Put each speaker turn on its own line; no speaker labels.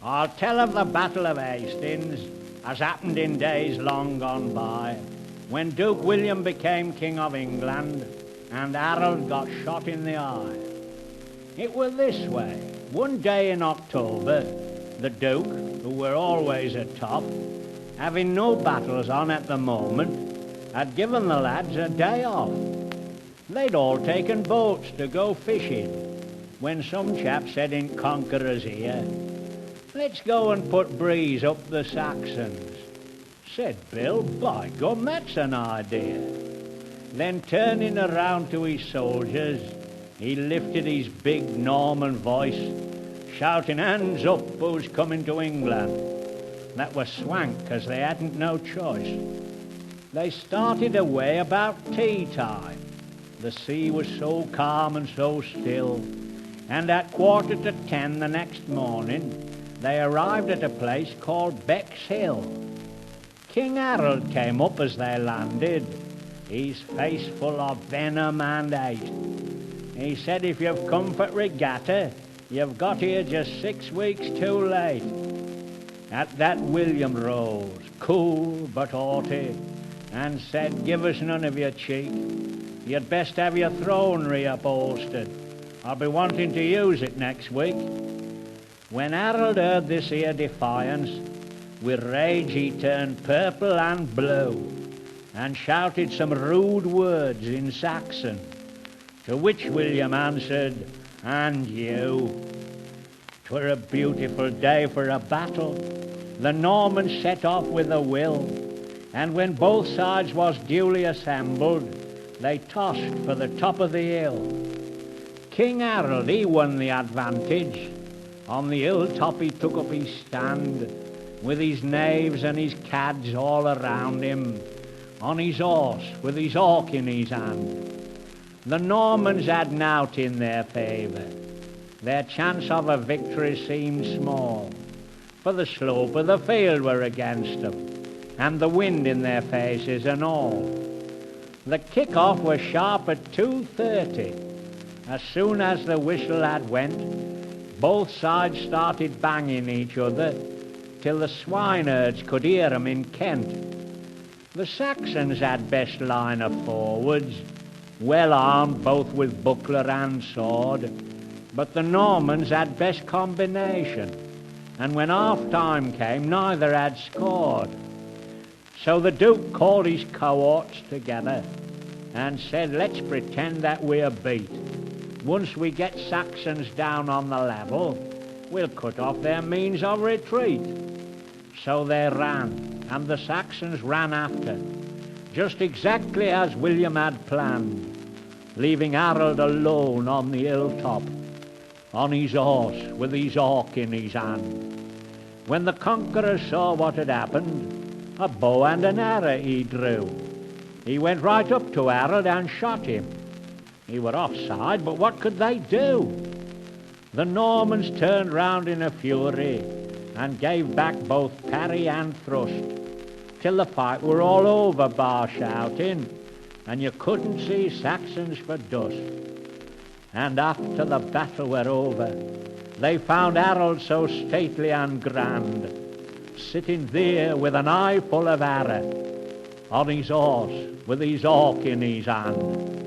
I'll tell of the Battle of Hastings, as happened in days long gone by, when Duke William became King of England and Harold got shot in the eye. It was this way. One day in October, the Duke, who were always atop, having no battles on at the moment, had given the lads a day off. They'd all taken boats to go fishing, when some chap said in Conqueror's ear, "Let's go and put breeze up the Saxons." Said Bill, "By gum, that's an idea." Then turning around to his soldiers, he lifted his big Norman voice, shouting, "Hands up, who's coming to England?" That was swank, 'cause they hadn't no choice. They started away about tea time. The sea was so calm and so still, and at 10:15 the next morning, they arrived at a place called Bexhill. King Harold came up as they landed, his face full of venom and hate. He said, "If you've come for regatta, you've got here just 6 weeks too late." At that William rose, cool but haughty, and said, "Give us none of your cheek. You'd best have your throne reupholstered. I'll be wanting to use it next week." When Harold heard this here defiance, with rage he turned purple and blue, and shouted some rude words in Saxon, to which William answered, "And you." 'Twere a beautiful day for a battle. The Normans set off with a will, and when both sides was duly assembled, they tossed for the top of the hill. King Harold, he won the advantage. On the hilltop he took up his stand, with his knaves and his cads all around him, on his horse with his hawk in his hand. The Normans had nought in their favour. Their chance of a victory seemed small, for the slope of the field were against them, and the wind in their faces and all. The kick-off was sharp at 2:30. As soon as the whistle had went, both sides started banging each other, till the swineherds could hear 'em in Kent. The Saxons had best line of forwards, well armed both with buckler and sword, but the Normans had best combination, and when half-time came, neither had scored. So the Duke called his cohorts together and said, "Let's pretend that we're beat. Once we get Saxons down on the level, we'll cut off their means of retreat." So they ran, and the Saxons ran after, just exactly as William had planned, leaving Harold alone on the hilltop, on his horse with his hawk in his hand. When the conqueror saw what had happened, a bow and an arrow he drew. He went right up to Harold and shot him. He were offside, but what could they do? The Normans turned round in a fury and gave back both parry and thrust, till the fight were all over, bar shouting, and you couldn't see Saxons for dust. And after the battle were over, they found Harold so stately and grand, sitting there with an eye full of arrow, on his horse with his hawk in his hand.